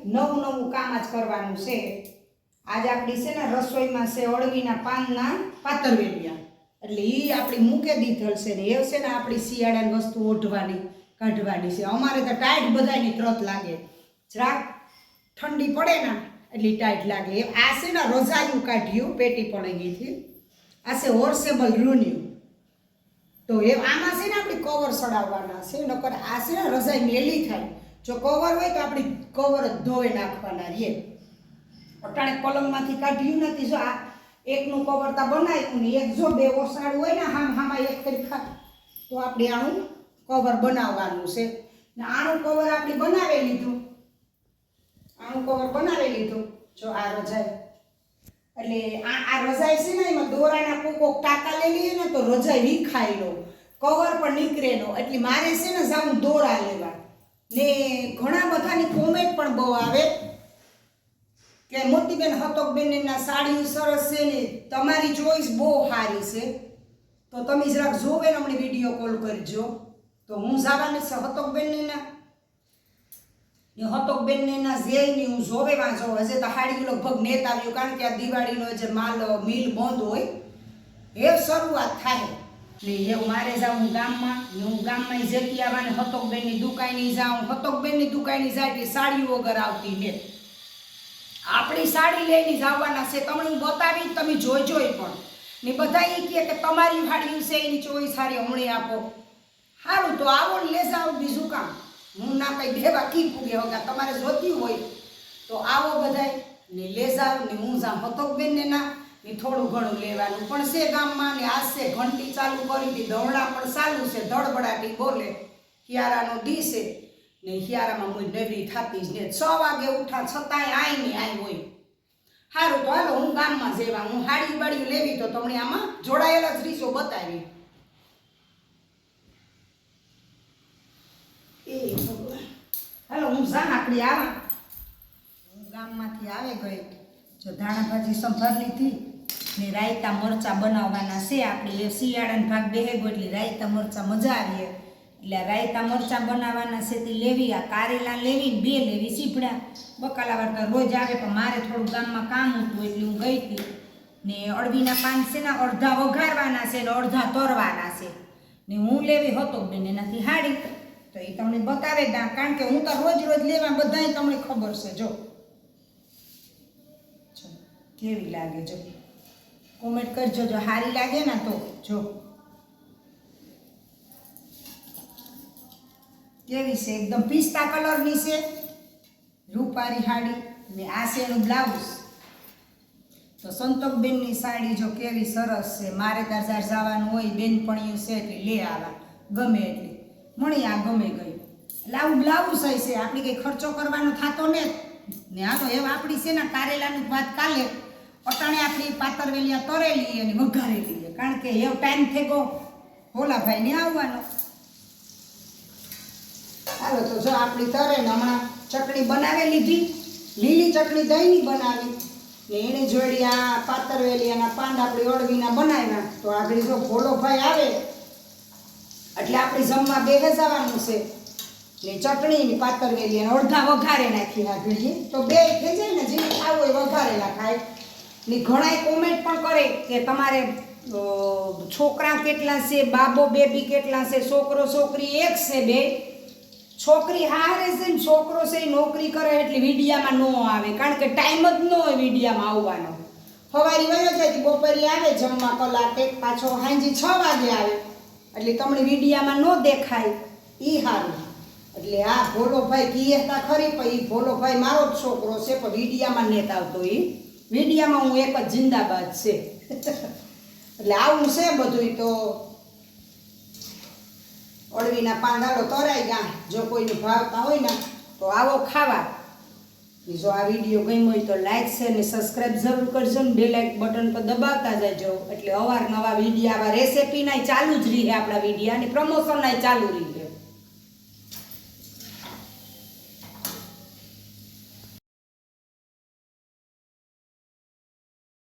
નવું નવું કામ જ કરવાનું છે. આજે આપણી છે ને રસોઈમાં છે અળવીના પાનના પાતરવેલિયા. એટલે એ આપણી મૂકે દીધેલ છે ને એ છે ને આપણી શિયાળાની વસ્તુ ઓઢવાની કાઢવાની છે. અમારે તો ટાઈટ બધાની ત્રત લાગે, જરાક ઠંડી પડે ને એટલી ટાઈટ લાગે. આ છે ને રજાયું કાઢ્યું પેટી પડી આ છે હોર્સેબલ રૂન્યું. તો એ આમાં છે ને આપણે કવર સડાવવાના છે, નકર આ છે ને રજાઈ મેલી થાય. જો કવર હોય તો આપણી કવર જ ધોઈ નાખવાના રહીએ. અટાણે પલંગમાંથી કાઢ્યું નથી. જો આ એકનું કવર તા બનાવ્યું ને એક જો બે ઓસાડું હોય ને હામાં એક તરીખા તો આપણે આનું કવર બનાવવાનું છે ને આનું કવર આપણે બનાવી લીધું. આનું કવર બનાવી લીધું. જો આ રજાઈ એટલે આ રજાઈ છે ને એમાં દોરાના કોક ટાંકા લઈ લઈએ ને તો રજાઈ વિખાઈ લો, કવર પણ નીકળે નો. એટલે મારે છે ને જાવું દોરા લેવા ને ઘણા બધાની કોમેન્ટ પણ બહુ આવે કે મોતીબેન હતકબેનના સાડીઓ સરસ છે ને તમારી ચોઈસ બહુ સારી છે, તો તમે જરાક જોવે ને અમને વિડીયો કોલ કરજો. તો હું જવાની છે હતકબેનના હતકબેનના જેની હું જોવે વાંચો. હજે તો હાડી લગભગ નેત આવ્યું, કારણ કે આ દિવાળીનો જે માલ મિલ બંધ હોય એ શરૂઆત થાય ને એવું મારે જાઉં ગામમાં. હું ગામમાં જતી આવવાને હતકબેનની દુકાને જાઉં. હતકબેનની દુકાને જાય એટલે સાડીઓ વગર આવતી ને આપણી સાડી લઈને જવાના છે. તમને હું બતાવી તમે જોઈ પણ ને બધા એ કહે કે તમારી સાડી છે એની ચોઈસ સારી હમણાં આપો. સારું તો આવો ને લે જાઓ, બીજું કામ. હું ના કઈ દેવા કી પૂગે હોગા, તમારે જોતી હોય તો આવો બધાય ને લે જાઓ ને હું જાઉં હતકબેનને ના ને થોડું ઘણું લેવાનું પણ છે ગામમાં. ને આજ છે ઘંટી ચાલુ કરી હતી, દવડા પણ ચાલુ છે, ધડબડાટી બોલે. હિયારાનો દી છે ને હિયારામાં હું નવરી થતી જ ને 6 વાગે ઉઠા છતાંય આઈ ને આઈ હોય. સારું તો હાલો હું ગામમાં જેવા હું હાડી બાડી લેવી તો તમને આમાં જોડાયેલા જ રીસો બતાવી. એ ભગવાન, હાલો હું જાનાકડી આવા. હું ગામમાંથી આવે ગઈ. જો ધાણા ભાજી સંભાર લીધી ને રાયતા મરચા બનાવવાના છે. આપણે એ શિયાળાનો ભાગ બેહેગો એટલે રાયતા મરચા મજા આવીએ એટલે રાયતા મરચા બનાવવાના છે તે લેવી. આ કારેલા લેવી ને 2 લેવી સીપડા. બકાલાવાર તો રોજ આવે પણ મારે થોડું ગામમાં કામ હતું એટલે હું ગઈ હતી. ને અળવીના પાન છે ને અડધા વઘારવાના છે ને અડધા તરવાના છે ને હું લેવી હતકબેન એનાથી હાડી. તો એ તમને બતાવે દા, કારણ કે હું તો રોજ લેવા બધાય તમને ખબર છે. જો કેવી લાગે જો કોમેન્ટ કરજો. જો સારી લાગે ને તો જો કેવી છે, એકદમ પિસ્તા કલરની છે રૂપારી સાડી ને આ છે એનું બ્લાઉઝ. તો સંતોકબેનની સાડી જો કેવી સરસ છે. મારે તાર જવાનું હોય બેનપણીયું છે એટલે લે આવા ગમે એટલે મણી આ ગમે ગઈ. એટલે આવું બ્લાઉઝ હોય છે. આપણે કંઈ ખર્ચો કરવાનો થતો ને આ તો એવા આપણી છે ને કારેલાનું ભાત કાલે અટાણે આપણી પાતરવેલિયા તરેલી અને વઘારેલી, કારણ કે એવો ટાઈમ થઈ ગયો ભોલાભાઈ ને આવવાનો. હાલો તો જો આપણી તરે ને હમણાં ચટણી બનાવી લીધી, લીલી ચટણી દહીંની બનાવી ને એને જોડી આ પાતરવેલિયાના પાન આપણી અળવીના બનાવ્યા. તો આગળ જો ભોલોભાઈ આવે એટલે આપણે જમવા બેસી જવાનું છે ને ચટણી ને પાતરવેલિયા અડધા વઘારે નાખી આગળ તો 2 થઈ જાય ને. જે ખાવું હોય વઘારેલા ખાય ને. ઘણાય કોમેન્ટ પણ કરે કે તમારે છોકરા કેટલા છે, બાબો બેબી કેટલા છે, છોકરો છોકરી એક છે, 2 છોકરી હારે છે ને છોકરો છે નોકરી કરે એટલે વિડીયામાં ન આવે, કારણ કે ટાઈમ જ ન હોય વિડીયામાં આવવાનો. સવારી વયો જાય બપોરે આવે જમવા કલાકે, પાછો સાંજે 6 વાગે આવે એટલે તમને વિડીયામાં ન દેખાય. એ સારું. એટલે આ ભોલોભાઈ કીએ ખરી પણ એ ભોલોભાઈ મારો જ છોકરો છે પણ વિડીયામાં નેત આવતો. એ વિડીયામાં હું એક જ જિંદાબાદ છે. એટલે આવું છે બધું. તો અળવીના પાંદાડો તરાઈ ગયા. જો કોઈને ભાવતા હોય ને તો આવો ખાવા. જો આ વિડીયો ગમ્યો હોય તો લાઈક શેર ને સબસ્ક્રાઈબ જરૂર કરજો ને બેલ આઇકન બટન પર દબાવતા જજો એટલે અવારનવાર વિડીયો આવા રેસિપીના ચાલુ જ રહે આપણા વિડીયો અને પ્રમોશનના ચાલુ રહે.